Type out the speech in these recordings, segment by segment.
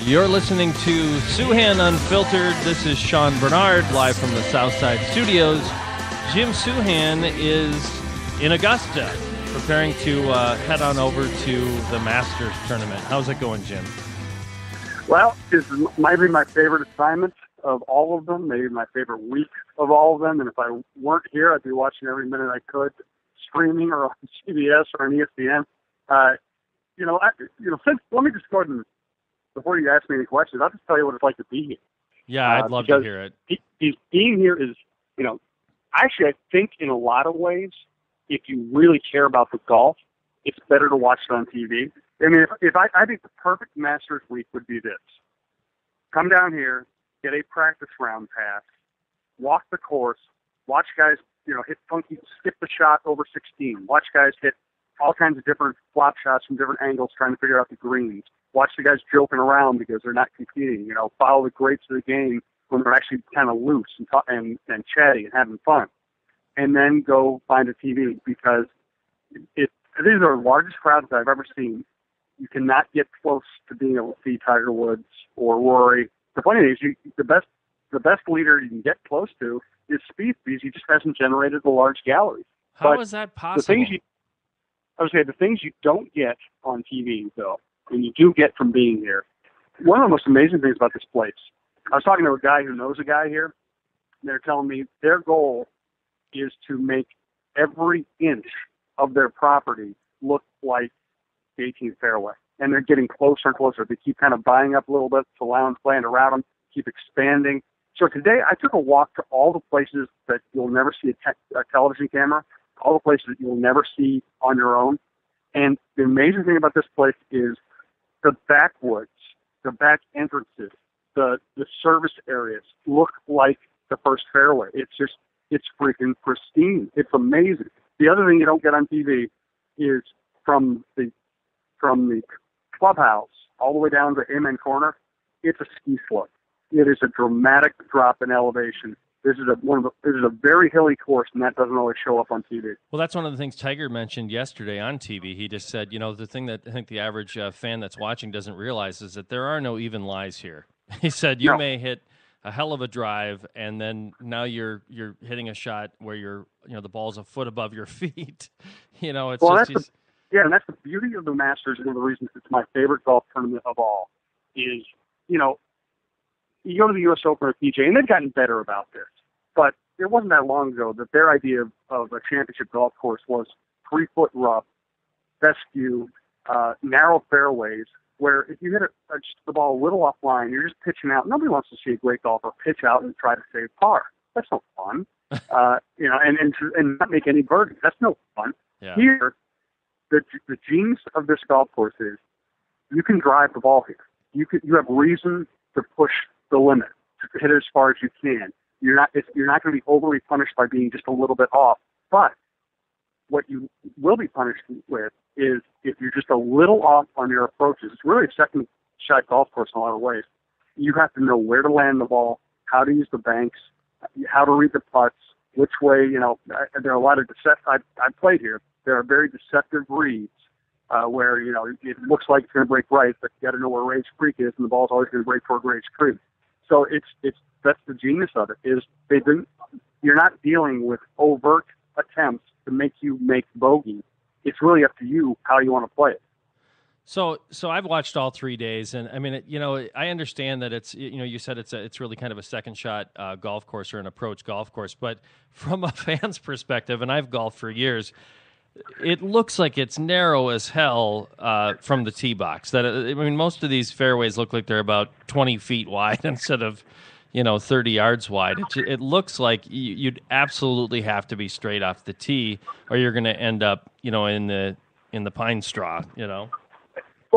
You're listening to Souhan-Unfiltered. This is Sean Bernard, live from the Southside Studios. Jim Souhan is in Augusta, preparing to head on over to the Masters tournament. How's it going, Jim? Well, it might be my favorite assignment of all of them, maybe my favorite week of all of them. And if I weren't here, I'd be watching every minute I could, streaming or on CBS or on ESPN. Let me just go ahead and, before you ask me any questions, I'll just tell you what it's like to be here. Yeah, I'd love to hear it. Being here is, actually, I think in a lot of ways, if you really care about the golf, it's better to watch it on TV. I mean, I think the perfect Masters week would be this. Come down here, get a practice round pass, walk the course, watch guys, hit funky, skip the shot over 16, watch guys hit all kinds of different flop shots from different angles trying to figure out the greens. Watch the guys joking around because they're not competing. Follow the greats of the game when they're actually kind of loose and chatty and having fun. And then go find a TV because these are the largest crowds I've ever seen. You cannot get close to being able to see Tiger Woods or Rory. The funny thing is, the best leader you can get close to is Spieth because he just hasn't generated the large galleries. How is that possible? The things you don't get on TV, though, and you do get from being here. One of the most amazing things about this place, I was talking to a guy who knows a guy here, and they're telling me their goal is to make every inch of their property look like the 18th fairway. And they're getting closer and closer. They keep kind of buying up a little bit to lounge land around them, keep expanding. So today I took a walk to all the places that you'll never see a television camera, all the places that you'll never see on your own. And the amazing thing about this place is the backwoods, the back entrances, the service areas look like the first fairway. It's freaking pristine. It's amazing. The other thing you don't get on TV is from the clubhouse all the way down to Amen Corner, it's a ski slope. It is a dramatic drop in elevation. This is a very hilly course, and that doesn't always show up on TV. Well, that's one of the things Tiger mentioned yesterday on TV. He just said, the thing that I think the average fan that's watching doesn't realize is that there are no even lies here. He said you may hit a hell of a drive, and then now you're hitting a shot where the ball's a foot above your feet. And that's the beauty of the Masters. One of the reasons it's my favorite golf tournament of all is, you go to the U.S. Open or PGA, and they've gotten better about this. But it wasn't that long ago that their idea of a championship golf course was 3-foot rough, fescue, narrow fairways, where if you hit just the ball a little offline, you're just pitching out. Nobody wants to see a great golfer pitch out and try to save par. That's no fun. And not make any birdies. That's no fun. Yeah. Here, the genius of this golf course is you can drive the ball here. You have reason to push the limit, to hit it as far as you can. You're not going to be overly punished by being just a little bit off. But what you will be punished with is if you're just a little off on your approaches. It's really a second shot golf course in a lot of ways. You have to know where to land the ball, how to use the banks, how to read the putts, which way. There are a lot of I've played here. There are very deceptive reads where it looks like it's going to break right, but you got to know where Rage Creek is, and the ball's always going to break toward Rage Creek. So that's the genius of it, is you're not dealing with overt attempts to make you make bogey. It's really up to you how you want to play it. So I've watched all 3 days, and I mean, I understand that it's, you said it's really kind of a second shot golf course or an approach golf course, but from a fan's perspective, and I've golfed for years, it looks like it's narrow as hell from the tee box. Most of these fairways look like they're about 20 feet wide instead of 30 yards wide. It looks like you'd absolutely have to be straight off the tee, or you're going to end up in the pine straw. Well,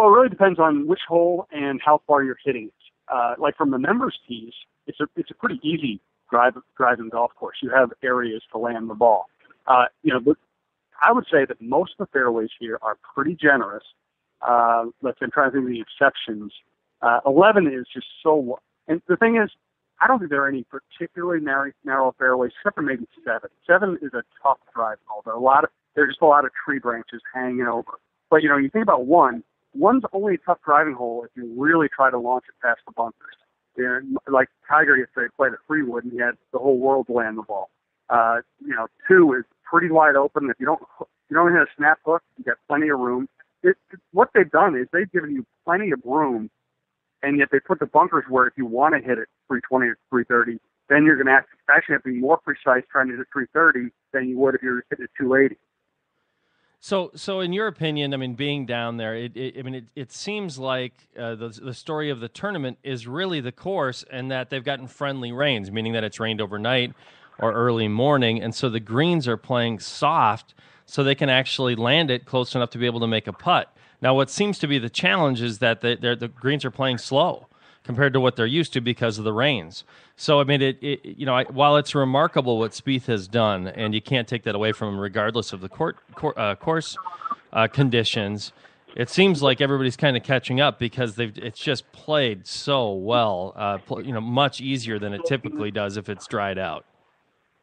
it really depends on which hole and how far you're hitting it. Like from the members' tees, it's a pretty easy driving golf course. You have areas to land the ball. I would say that most of the fairways here are pretty generous. I'm trying to think of the exceptions. 11 is just so. And the thing is, I don't think there are any particularly narrow fairways, except for maybe 7. 7 is a tough drive hole. There's just a lot of tree branches hanging over. But you think about 1. one's only a tough driving hole if you really try to launch it past the bunkers. Like Tiger yesterday played at Freewood, and he had the whole world to land the ball. 2 is pretty wide open. If you don't hit a snap hook, you got plenty of room. What they've done is they've given you plenty of room, and yet they put the bunkers where if you want to hit it 320 or 330, then you're going to actually have to be more precise trying to hit 330 than you would if you were hitting 280. So in your opinion, I mean, being down there, it seems like the story of the tournament is really the course, and that they've gotten friendly rains, meaning that it's rained overnight or early morning, and so the greens are playing soft, so they can actually land it close enough to be able to make a putt. Now, what seems to be the challenge is that the greens are playing slow compared to what they're used to because of the rains. So, I mean, while it's remarkable what Spieth has done, and you can't take that away from him regardless of the course conditions, it seems like everybody's kind of catching up because it's just played so well, much easier than it typically does if it's dried out.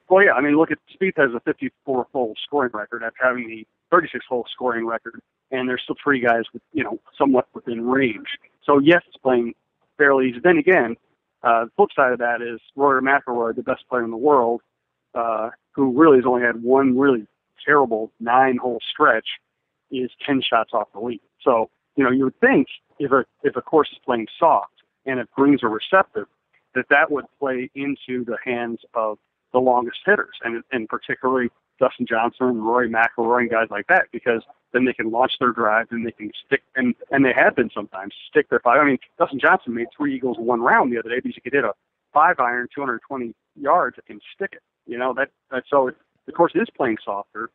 Well, yeah, I mean, look at Spieth has a 54-hole scoring record after having the 36-hole scoring record, and there's still 3 guys with, somewhat within range. So, yes, it's playing fairly easy. Then again, the flip side of that is Rory McIlroy, the best player in the world, who really has only had one really terrible 9-hole stretch, is 10 shots off the lead. So, you would think if a course is playing soft and if greens are receptive, that would play into the hands of the longest hitters, and particularly Dustin Johnson and Rory McIlroy and guys like that, because then they can launch their drives and they can stick, and they have been sometimes, stick their 5. I mean, Dustin Johnson made 3 eagles in 1 round the other day because he could hit a 5-iron 220 yards and stick it. So the course is playing softer.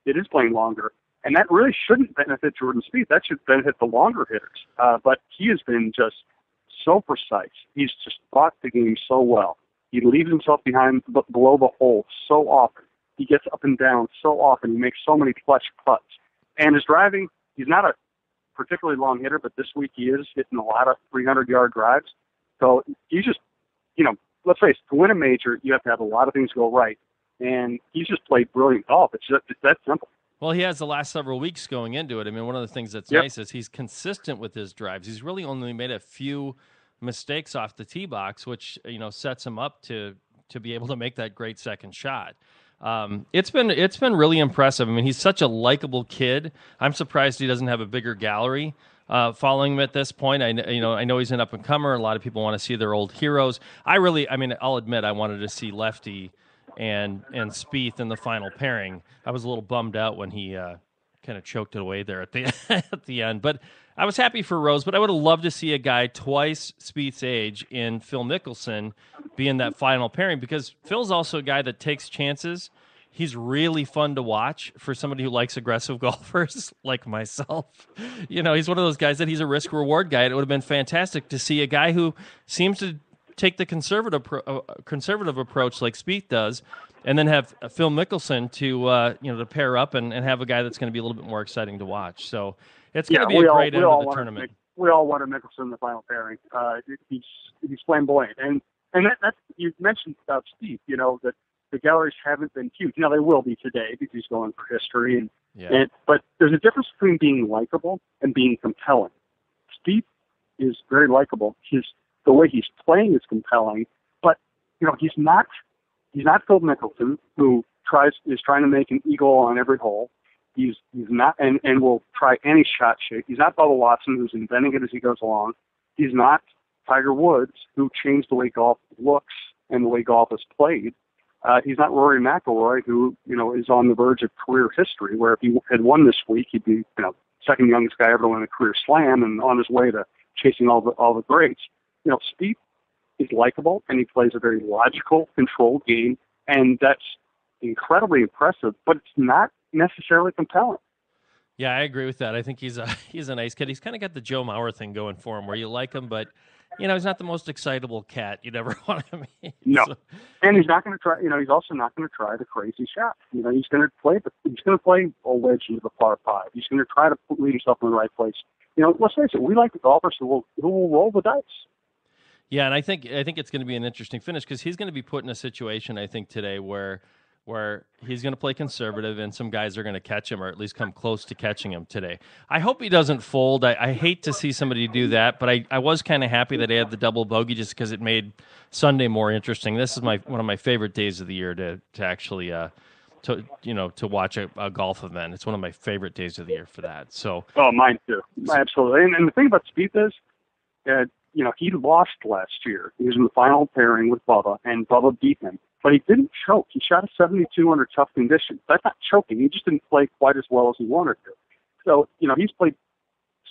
It is playing longer. And that really shouldn't benefit Jordan Spieth. That should benefit the longer hitters. But he has been just so precise. He's just fought the game so well. He leaves himself below the hole so often. He gets up and down so often. He makes so many clutch putts. And his driving, he's not a particularly long hitter, but this week he is hitting a lot of 300-yard drives. So he's just, let's face it, to win a major, you have to have a lot of things go right. And he's just played brilliant golf. It's that simple. Well, he has the last several weeks going into it. I mean, one of the things that's nice is he's consistent with his drives. He's really only made a few mistakes off the tee box, which sets him up to be able to make that great second shot. It's been really impressive. I mean, he's such a likable kid. I'm surprised he doesn't have a bigger gallery following him at this point. I know he's an up and comer. A lot of people want to see their old heroes. I'll admit I wanted to see Lefty and Spieth in the final pairing. I was a little bummed out when he kind of choked it away there at the at the end, but I was happy for Rose. But I would have loved to see a guy twice Spieth's age in Phil Mickelson be in that final pairing, because Phil's also a guy that takes chances. He's really fun to watch for somebody who likes aggressive golfers like myself. He's one of those guys that he's a risk-reward guy. It would have been fantastic to see a guy who seems to take the conservative approach like Spieth does, and then have Phil Mickelson to pair up and have a guy that's going to be a little bit more exciting to watch. So it's going to be a great end of the tournament. We all wanted Mickelson in the final pairing. He's flamboyant, and that's you mentioned about Spieth. That the galleries haven't been huge. They will be today because he's going for history, but there's a difference between being likable and being compelling. Spieth is very likable. The way he's playing is compelling, but he's not Phil Mickelson, who is trying to make an eagle on every hole. He's not, and will try any shot shape. He's not Bubba Watson, who's inventing it as he goes along. He's not Tiger Woods, who changed the way golf looks and the way golf is played. He's not Rory McIlroy, who is on the verge of career history, where if he had won this week, he'd be second youngest guy ever to win a career slam and on his way to chasing all the greats. Spieth is likable, and he plays a very logical, controlled game, and that's incredibly impressive, but it's not necessarily compelling. Yeah, I agree with that. I think he's a nice kid. He's kind of got the Joe Mauer thing going for him, where you like him, but he's not the most excitable cat you'd ever want to meet. No, and he's not going to try. He's also not going to try the crazy shot. He's going to play a wedge into the par 5. He's going to try to lead himself in the right place. Let's face it, we like the golfers who will roll the dice. Yeah, and I think it's going to be an interesting finish, because he's going to be put in a situation, I think, today where where he's going to play conservative and some guys are going to catch him or at least come close to catching him today. I hope he doesn't fold. I hate to see somebody do that, but I was kind of happy that he had the double bogey just because it made Sunday more interesting. This is one of my favorite days of the year to actually to watch a golf event. It's one of my favorite days of the year for that. So, mine too, absolutely. And the thing about Spieth is, he lost last year. He was in the final pairing with Bubba, and Bubba beat him. But he didn't choke. He shot a 72 under tough conditions. That's not choking. He just didn't play quite as well as he wanted to. So, he's played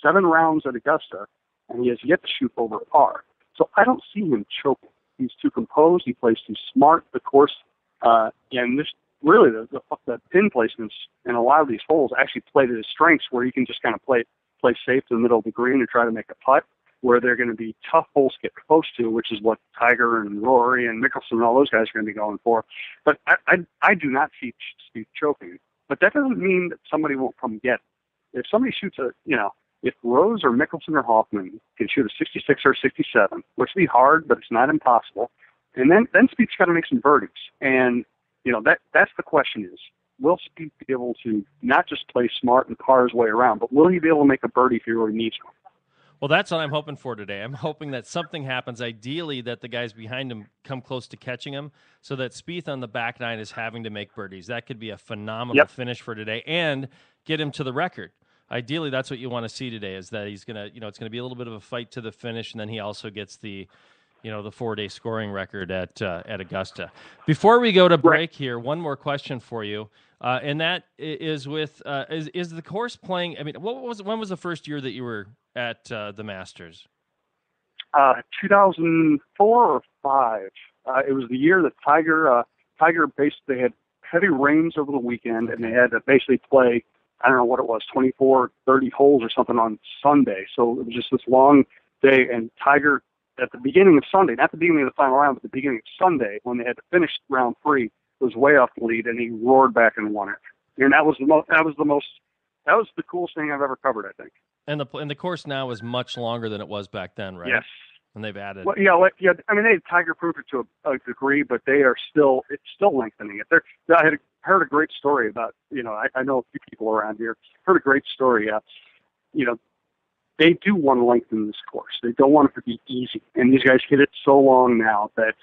7 rounds at Augusta, and he has yet to shoot over par. So I don't see him choking. He's too composed. He plays too smart. The course, and this really the pin placements in a lot of these holes actually play to his strengths, where he can just kind of play safe to the middle of the green and try to make a putt, where they're going to be tough holes to get close to, which is what Tiger and Rory and Mickelson and all those guys are going to be going for. But I do not see Steve choking. But that doesn't mean that somebody won't come get it. If somebody shoots if Rose or Mickelson or Hoffman can shoot a 66 or a 67, which would be hard, but it's not impossible, and then Spieth's got to make some birdies. And, that's the question is, will Spieth be able to not just play smart and par his way around, but will he be able to make a birdie if he really needs one? Well, that's what I'm hoping for today. I'm hoping that something happens, ideally that the guys behind him come close to catching him, so that Spieth on the back nine is having to make birdies. That could be a phenomenal finish for today and get him to the record. Ideally, that's what you want to see today, is that he's going to, it's going to be a little bit of a fight to the finish, and then he also gets the 4-day scoring record at Augusta. Before we go to break here, one more question for you, and that is with is the course playing? I mean, when was the first year that you were at the Masters? 2004 or 5. It was the year that Tiger basically had heavy rains over the weekend, and they had to basically play, I don't know what it was, 24, 30 holes or something on Sunday. So it was just this long day, and Tiger, at the beginning of Sunday, not the beginning of the final round, but the beginning of Sunday, when they had to finish round 3, was way off the lead, and he roared back and won it. And that was the coolest thing I've ever covered, I think. And the course now is much longer than it was back then, right? Yes. And they've added. Well, yeah. I mean, they Tiger-proofed it to a degree, but it's still lengthening it. I had heard a great story about, I know a few people around here. Heard a great story. They do want to lengthen this course. They don't want it to be easy. And these guys hit it so long now that,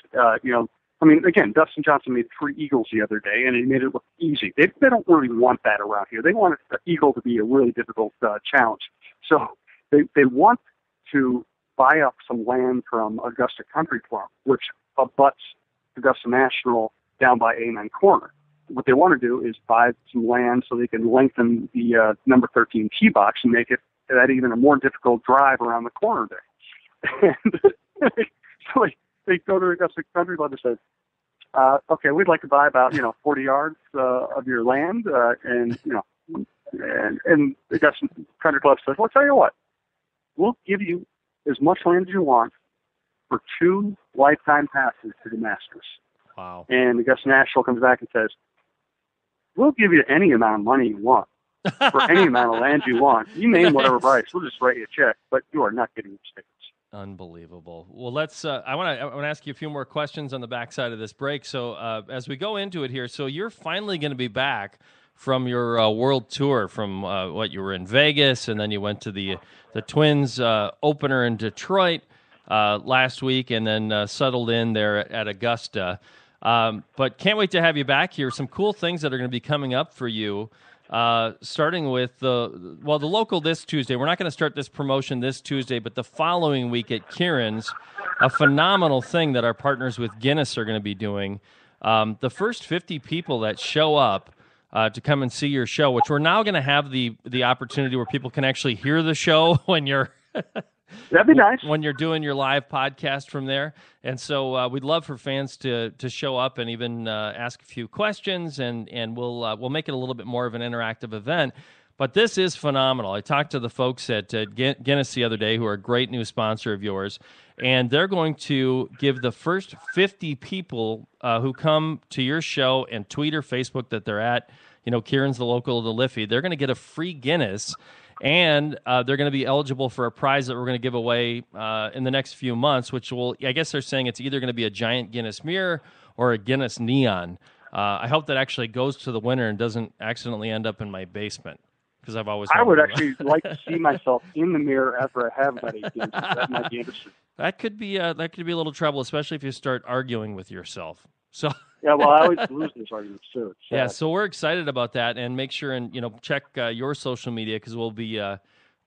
again, Dustin Johnson made 3 eagles the other day, and he made it look easy. They don't really want that around here. They want the eagle to be a really difficult challenge. So they want to buy up some land from Augusta Country Club, which abuts Augusta National down by A9 Corner. What they want to do is buy some land so they can lengthen the number 13 tee box and make it that even a more difficult drive around the corner there. And so they go to Augusta Country Club and say, okay, we'd like to buy about 40 yards of your land, and Augusta Country Club says, well, I'll tell you what, we'll give you as much land as you want for 2 lifetime passes to the Masters. Wow. And Augusta National comes back and says, we'll give you any amount of money you want for any amount of land you want. You name whatever price, we'll just write you a check, but you are not getting those tickets. Unbelievable. Well, let's. I want to ask you a few more questions on the backside of this break. So as we go into it here, so you're finally going to be back from your world tour. From you were in Vegas, and then you went to the Twins opener in Detroit last week, and then settled in there at Augusta. But can't wait to have you back here. Some cool things that are going to be coming up for you. Starting with the local this Tuesday. We're not going to start this promotion this Tuesday, but the following week at Kieran's, a phenomenal thing that our partners with Guinness are going to be doing. The first 50 people that show up to come and see your show, which we're now going to have the opportunity where people can actually hear the show when you're that'd be nice when you're doing your live podcast from there. And so we'd love for fans to show up and even ask a few questions, and we'll make it a little bit more of an interactive event. But this is phenomenal. I talked to the folks at Guinness the other day, who are a great new sponsor of yours, and they're going to give the first 50 people who come to your show and tweet or Facebook that they're at, Kieran's the local of the Liffey, they're going to get a free Guinness. And they're going to be eligible for a prize that we're going to give away in the next few months, which I guess they're saying it's either going to be a giant Guinness mirror or a Guinness neon. I hope that actually goes to the winner and doesn't accidentally end up in my basement, because I've always. I would actually like to see myself in the mirror after I have that 8 games. That might be interesting. That could be a little trouble, especially if you start arguing with yourself. So. Yeah, well, I always lose these arguments too. Yeah, so we're excited about that, and make sure and check your social media, because we'll be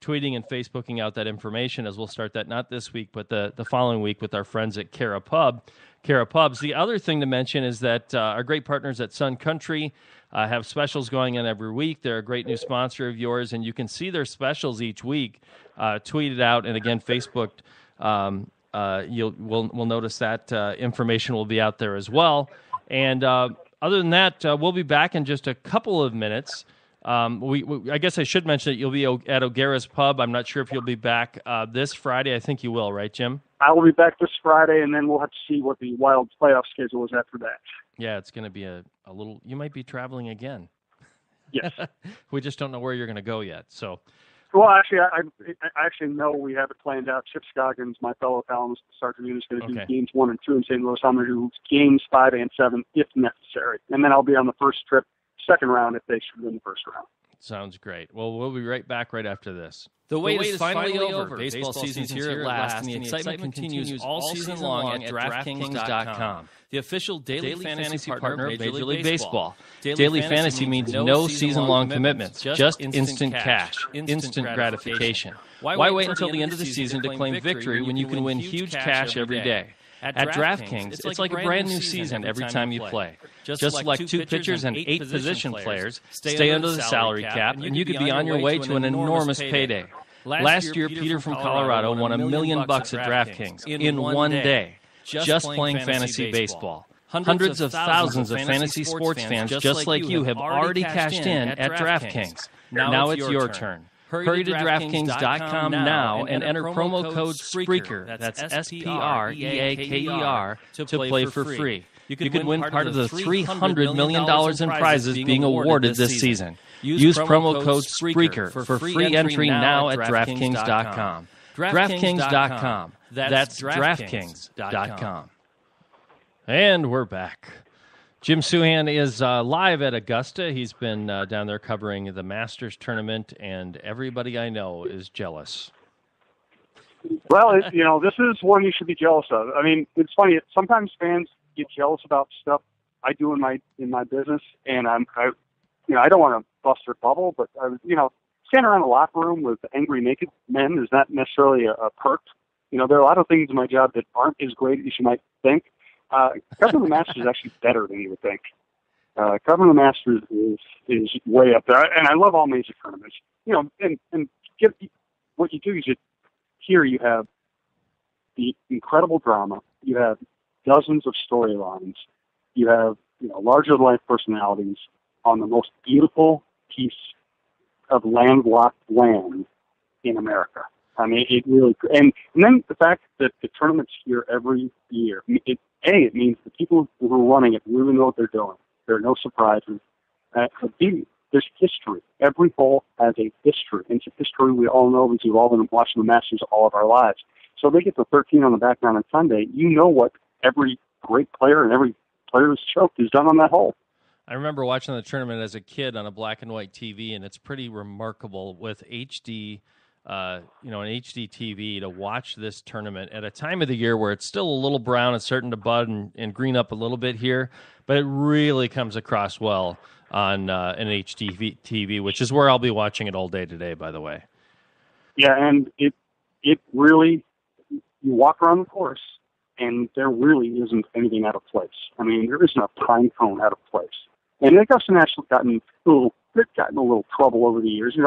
tweeting and Facebooking out that information as we'll start that not this week but the following week with our friends at Cara Pubs. The other thing to mention is that our great partners at Sun Country have specials going on every week. They're a great new sponsor of yours, and you can see their specials each week tweeted out, and again Facebooked. We'll notice that information will be out there as well. And other than that, we'll be back in just a couple of minutes. I guess I should mention that you'll be at O'Gara's Pub. I'm not sure if you'll be back this Friday. I think you will, right, Jim? I will be back this Friday, and then we'll have to see what the Wild playoff schedule is after that. Yeah, it's going to be a little. You might be traveling again. Yes. We just don't know where you're going to go yet. So. Well, actually, I actually know we have it planned out. Chip Scoggins, my fellow columnist this afternoon, is going to do games 1 and 2 in St. Louis. I'm going to do games 5 and 7 if necessary. And then I'll be on the first trip, second round, if they should win the first round. Sounds great. Well, we'll be right back right after this. The wait is finally over. Baseball season's here at last, and the excitement continues all season long at DraftKings.com, the official daily fantasy partner of Major League Baseball. Daily fantasy means no season-long commitments, just instant cash, instant gratification. Why wait until the end of the season to claim victory when you can win huge cash every day? At DraftKings, it's like a brand new season every time you play. Just like 2 pitchers and 8 position players stay under the salary cap, and you could be on your way to an enormous payday. Last year, Peter from Colorado won $1 million at DraftKings in one day, just playing fantasy baseball. Hundreds of thousands of fantasy sports fans just like you have already cashed in at DraftKings. Now it's your turn. Hurry to DraftKings.com now and enter promo code SPREAKER, that's SPREAKER, to play for free. You could win part of the $300 million in prizes being awarded this season. Use promo code SPREAKER for free entry now at DraftKings.com. DraftKings.com, that's DraftKings.com. And we're back. Jim Souhan is live at Augusta. He's been down there covering the Masters tournament, and everybody I know is jealous. Well, this is one you should be jealous of. I mean, it's funny. Sometimes fans get jealous about stuff I do in my business, and I don't want to bust their bubble, but standing around the locker room with angry naked men is not necessarily a perk. There are a lot of things in my job that aren't as great as you might think. Covering the Masters is actually better than you would think. Covering the Masters is way up there, and I love all major tournaments. What you do is here you have the incredible drama. You have dozens of storylines. You have larger-than-life personalities on the most beautiful piece of landlocked land in America. I mean, it really, and then the fact that the tournament's here every year, it means the people who are running it really know what they're doing. There are no surprises. B, there's history. Every hole has a history. And it's a history we all know because we've all been watching the Masters all of our lives. So they get the 13 on the background on Sunday. You know what every great player and every player who's choked has done on that hole. I remember watching the tournament as a kid on a black and white TV, and it's pretty remarkable with HD. An HD TV to watch this tournament at a time of the year where it's still a little brown and starting to bud and green up a little bit here, but it really comes across well on an HD TV, which is where I'll be watching it all day today, by the way. Yeah, and it really, you walk around the course, and there really isn't anything out of place. I mean, there isn't a pine cone out of place. And Augusta National's gotten a little trouble over the years.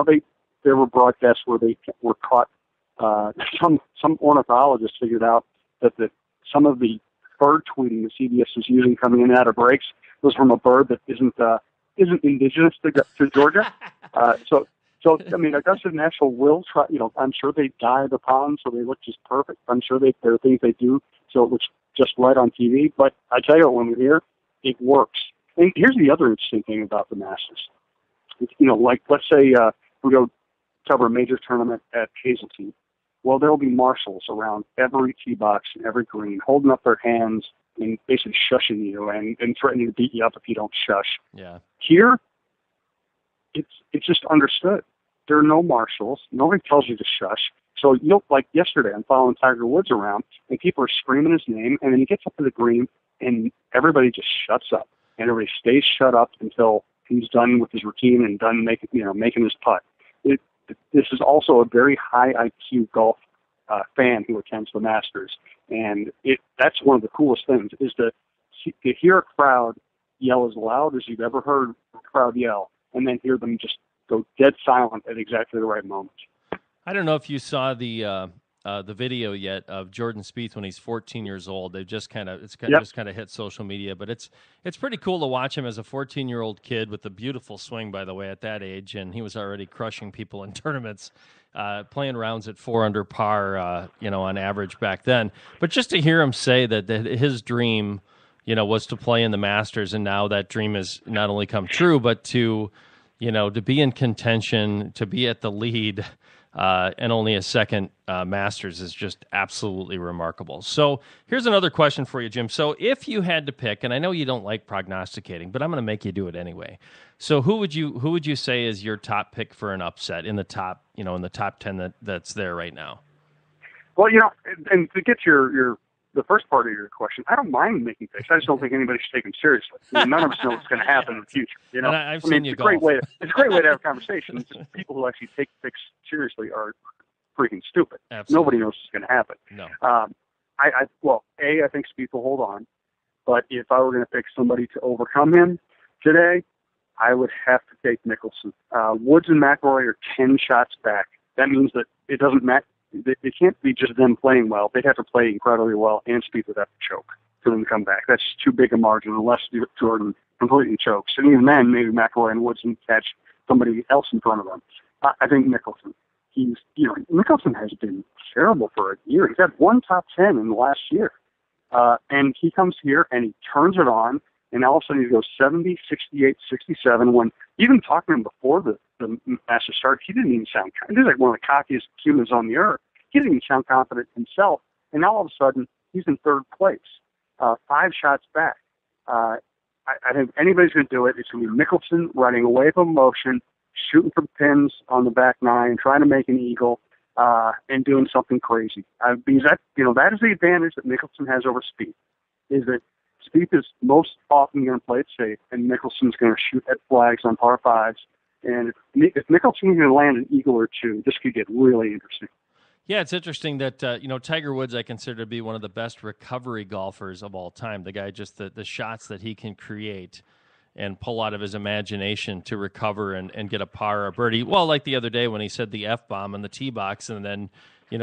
There were broadcasts where they were caught. Some ornithologists figured out that some of the bird tweeting that CBS was using coming in and out of breaks was from a bird that isn't indigenous to Georgia. So I mean, Augusta National will try. I'm sure they dye the ponds so they look just perfect. I'm sure there are things they do so it looks just right on TV. But I tell you, when we're here, it works. And here's the other interesting thing about the Masters. Like let's say we go cover a major tournament at Hazeltine. Well, there will be marshals around every tee box and every green, holding up their hands, and basically shushing you and threatening to beat you up if you don't shush. Yeah. Here, it's just understood. There are no marshals. Nobody tells you to shush. So, like yesterday, I'm following Tiger Woods around, and people are screaming his name, and then he gets up to the green, and everybody just shuts up. And everybody stays shut up until he's done with his routine and done making his putt. This is also a very high IQ golf fan who attends the Masters, and that's one of the coolest things is to hear a crowd yell as loud as you've ever heard a crowd yell, and then hear them just go dead silent at exactly the right moment. I don't know if you saw the video yet of Jordan Spieth when he's 14 years old. They've just kind of hit social media, but it's pretty cool to watch him as a 14-year-old kid with a beautiful swing, by the way, at that age, and he was already crushing people in tournaments, playing rounds at 4 under par, on average back then. But just to hear him say that his dream, was to play in the Masters, and now that dream has not only come true, but to be in contention, to be at the lead. And only a second Masters is just absolutely remarkable. So here's another question for you, Jim. So if you had to pick, and I know you don't like prognosticating, but I'm going to make you do it anyway. So who would you say is your top pick for an upset in the top 10 that's there right now? Well, and to get the first part of your question, I don't mind making picks. I just don't think anybody should take them seriously. None of us know what's going to happen in the future. I've seen you golf. It's a great way to have a conversation. Just people who actually take picks seriously are freaking stupid. Absolutely. Nobody knows what's going to happen. No. I think Spieth will hold on. But if I were going to pick somebody to overcome him today, I would have to take Mickelson. Woods and McIlroy are 10 shots back. That means that it doesn't matter. It can't be just them playing well. They'd have to play incredibly well, and Spieth would have to choke for them to come back. That's just too big a margin unless Jordan completely chokes. And even then, maybe McIlroy and Woods can catch somebody else in front of them. I think Mickelson. Mickelson has been terrible for a year. He's had one top 10 in the last year. And he comes here and he turns it on, and all of a sudden he goes 70, 68, 67, when even talking to him before the Masters started, he didn't even sound confident. He's like one of the cockiest humans on the earth. He didn't even sound confident himself. And now all of a sudden, he's in third place, 5 shots back. I think if anybody's going to do it, it's going to be Mickelson riding a wave of emotion, shooting for pins on the back 9, trying to make an eagle, and doing something crazy. Because that is the advantage that Mickelson has over Spieth, is that Spieth is most often going to play it safe, and Mickelson's going to shoot at flags on par 5s. And if Mickelson can land an eagle or two, this could get really interesting. Yeah, it's interesting that, Tiger Woods I consider to be one of the best recovery golfers of all time. The guy, just the shots that he can create and pull out of his imagination to recover and get a par or a birdie. Well, like the other day when he said the F-bomb in the tee box and then,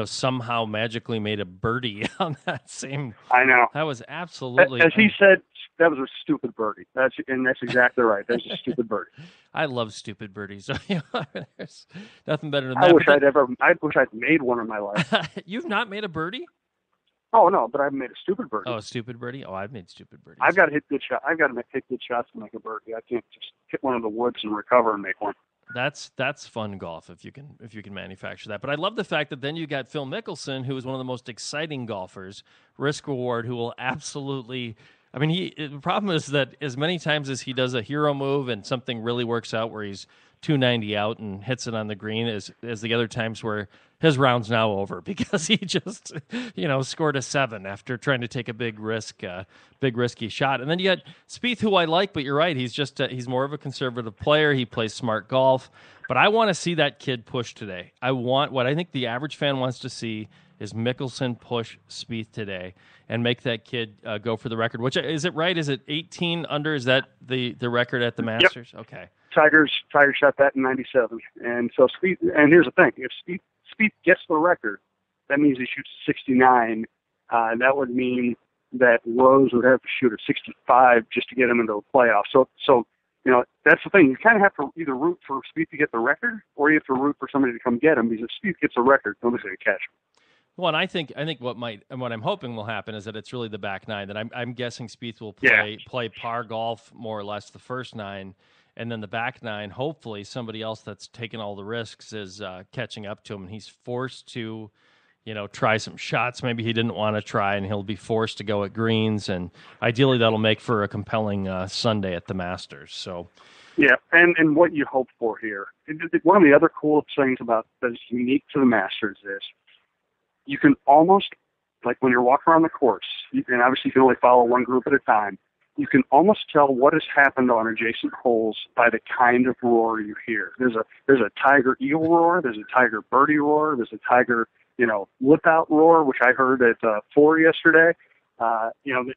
somehow magically made a birdie on that same. I know. That was absolutely. As he said, that was a stupid birdie. That's exactly right. That's a stupid birdie. I love stupid birdies. There's nothing better than that. I wish I'd made one in my life. You've not made a birdie? Oh no, but I've made a stupid birdie. Oh, a stupid birdie? Oh, I've made stupid birdies. I've got to hit good shot. I've got to hit good shots to make a birdie. I can't just hit one of the woods and recover and make one. That's fun golf if you can manufacture that. But I love the fact that then you got Phil Mickelson, who is one of the most exciting golfers, risk reward, who will absolutely. I mean, the problem is that as many times as he does a hero move and something really works out where he's 290 out and hits it on the green, as the other times where his round's now over because he just scored a 7 after trying to take a big risky shot. And then you got Spieth, who I like, but you're right, he's just he's more of a conservative player. He plays smart golf, but I want to see that kid push today. What I think the average fan wants to see is Mickelson push Spieth today and make that kid go for the record. Which is it right? Is it 18 under? Is that the record at the Masters? Yep. Okay. Tiger shot that in '97, and so Spieth. And here's the thing: if Spieth gets the record, that means he shoots 69. That would mean that Rose would have to shoot at 65 just to get him into the playoffs. So that's the thing. You kind of have to either root for Spieth to get the record, or you have to root for somebody to come get him. Because if Spieth gets the record, nobody's going to catch him. Well, and I think what I'm hoping will happen is that it's really the back 9. That I'm guessing Spieth will play par golf more or less the first 9, and then the back 9. Hopefully, somebody else that's taken all the risks is catching up to him, and he's forced to, try some shots maybe he didn't want to try, and he'll be forced to go at greens, and ideally that'll make for a compelling Sunday at the Masters. So, yeah, and what you hope for here. One of the other cool things about that is unique to the Masters is you can almost, like when you're walking around the course, and obviously you can only follow one group at a time, you can almost tell what has happened on adjacent holes by the kind of roar you hear. There's a Tiger Eagle roar, there's a Tiger Birdie roar, there's a Tiger lip out roar, which I heard at 4 yesterday. You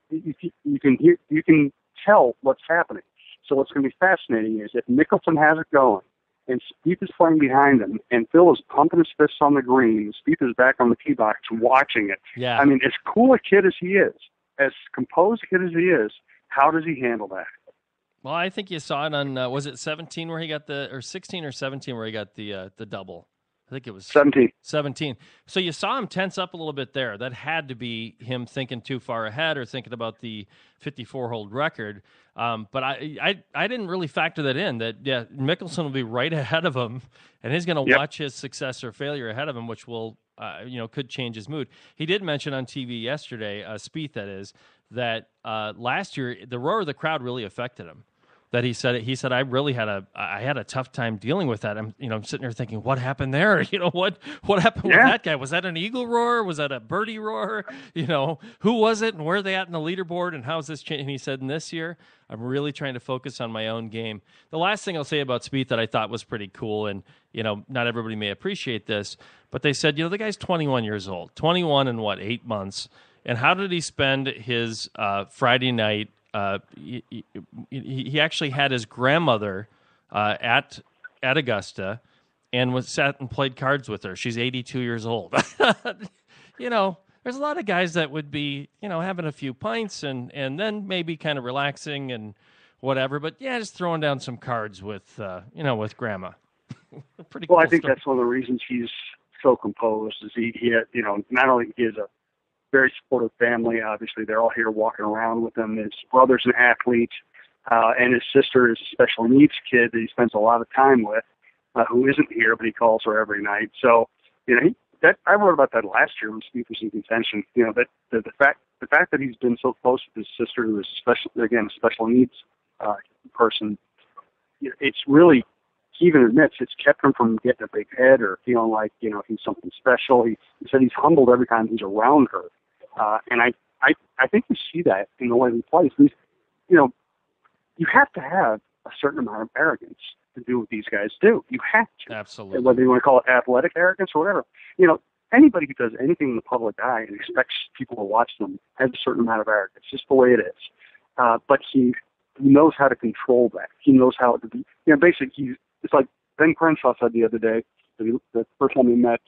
can tell what's happening. So what's going to be fascinating is if Mickelson has it going, and Spieth is playing behind him, and Phil is pumping his fists on the green, Spieth is back on the tee box watching it. Yeah. I mean, as cool a kid as he is, as composed a kid as he is, how does he handle that? Well, I think you saw it on was it 17 where he got or 16 or 17 where he got the double. I think it was 17. 17. So you saw him tense up a little bit there. That had to be him thinking too far ahead or thinking about the 54-hold record. But I didn't really factor that in, that, Mickelson will be right ahead of him, and he's going to watch his success or failure ahead of him, which will, could change his mood. He did mention on TV yesterday, Spieth that is, that last year the roar of the crowd really affected him. That he said I really had a tough time dealing with that. I'm sitting there thinking, what happened there? What happened with that guy? Was that an eagle roar? Was that a birdie roar? Who was it and where are they at in the leaderboard and how's this changing? And he said, in this year, I'm really trying to focus on my own game. The last thing I'll say about Spieth that I thought was pretty cool, and not everybody may appreciate this, but they said, the guy's 21 years old, 21 in 8 months, and how did he spend his Friday night? He actually had his grandmother at Augusta and sat and played cards with her. She's 82 years old. There's a lot of guys that would be, having a few pints and then maybe kind of relaxing and whatever. But just throwing down some cards with grandma. Pretty cool. Well, I think story. that's one of the reasons he's so composed. Is he not only is a very supportive family. Obviously, they're all here walking around with him. His brother's an athlete, and his sister is a special needs kid that he spends a lot of time with, who isn't here, but he calls her every night. So, I wrote about that last year when Spieth was in contention. That the fact that he's been so close with his sister, who is a special needs person, it's really, he even admits it's kept him from getting a big head or feeling like he's something special. He said he's humbled every time he's around her. And I think you see that in the way he plays. You have to have a certain amount of arrogance to do what these guys do. You have to. Absolutely. Whether you want to call it athletic arrogance or whatever. Anybody who does anything in the public eye and expects people to watch them has a certain amount of arrogance, just the way it is. But he knows how to control that. He knows how to be, basically it's like Ben Crenshaw said the other day, the first time he met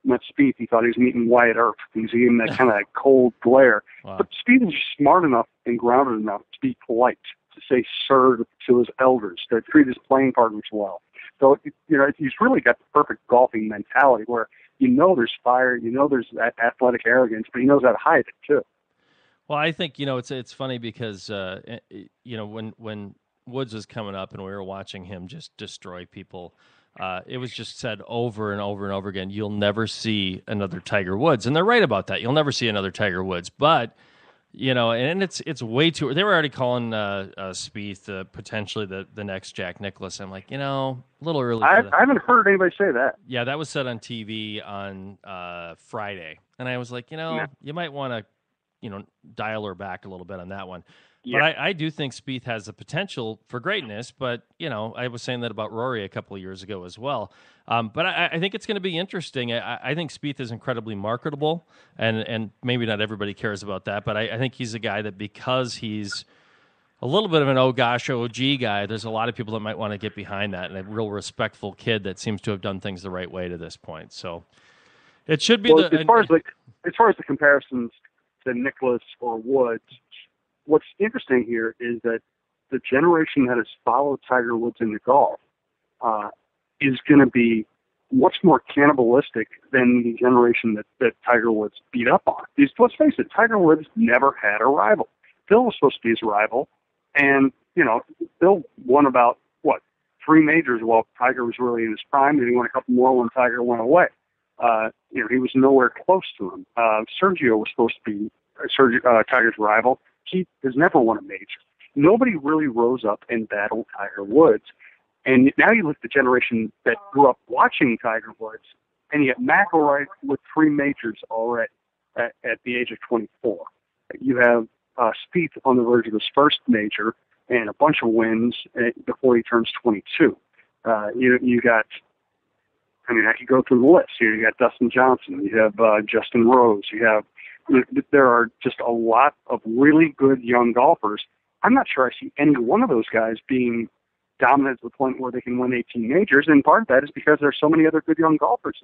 Spieth, he thought he was meeting Wyatt Earp. He was getting that kind of cold glare. Wow. But Spieth is smart enough and grounded enough to be polite, to say sir to his elders, to treat his playing partners well. So, he's really got the perfect golfing mentality where there's fire, there's that athletic arrogance, but he knows how to hide it too. Well, I think, it's funny because, when Woods was coming up and we were watching him just destroy people, it was just said over and over and over again, you'll never see another Tiger Woods. And they're right about that. You'll never see another Tiger Woods. But, and it's way too – they were already calling Spieth potentially the next Jack Nicklaus. I'm like, a little early for that. I haven't heard anybody say that. Yeah, that was said on TV on Friday. And I was like, you might want to, dial her back a little bit on that one. Yeah. But I do think Spieth has the potential for greatness, but, I was saying that about Rory a couple of years ago as well. But I think it's going to be interesting. I think Spieth is incredibly marketable, and maybe not everybody cares about that, but I think he's a guy that because he's a little bit of an OG guy, there's a lot of people that might want to get behind that, and a real respectful kid that seems to have done things the right way to this point. So it should be as far as the comparisons to Nicklaus or Woods, what's interesting here is that the generation that has followed Tiger Woods into golf is going to be much more cannibalistic than the generation that Tiger Woods beat up on. Let's face it, Tiger Woods never had a rival. Phil was supposed to be his rival, and, Phil won about, 3 majors while Tiger was really in his prime, and he won a couple more when Tiger went away. He was nowhere close to him. Sergio was supposed to be Tiger's rival. He has never won a major. Nobody really rose up and battled Tiger Woods. And now you look at the generation that grew up watching Tiger Woods, and yet McIlroy with 3 majors already at the age of 24. You have Spieth on the verge of his first major and a bunch of wins before he turns 22. You got, I could go through the list. You got Dustin Johnson. You have Justin Rose. There are just a lot of really good young golfers. I'm not sure I see any one of those guys being dominant to the point where they can win 18 majors, and part of that is because there's so many other good young golfers.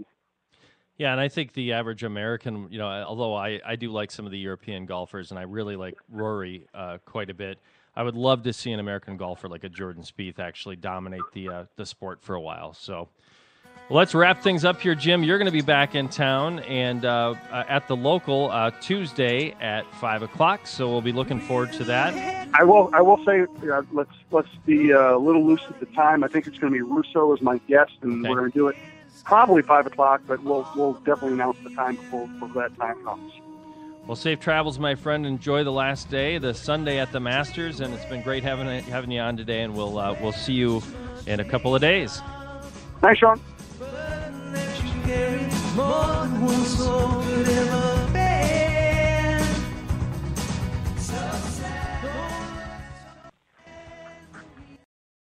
Yeah, and I think the average American, although I do like some of the European golfers, and I really like Rory quite a bit, I would love to see an American golfer like a Jordan Spieth actually dominate the sport for a while. So let's wrap things up here, Jim. You're going to be back in town and at the local Tuesday at 5 o'clock, so we'll be looking forward to that. I will say let's be a little loose at the time. I think it's going to be Russo as my guest, and We're going to do it probably 5 o'clock, but we'll definitely announce the time before that time comes. Well, safe travels, my friend. Enjoy the last day, the Sunday at the Masters, and it's been great having you on today, and we'll see you in a couple of days. Thanks, Sean. More than one soul.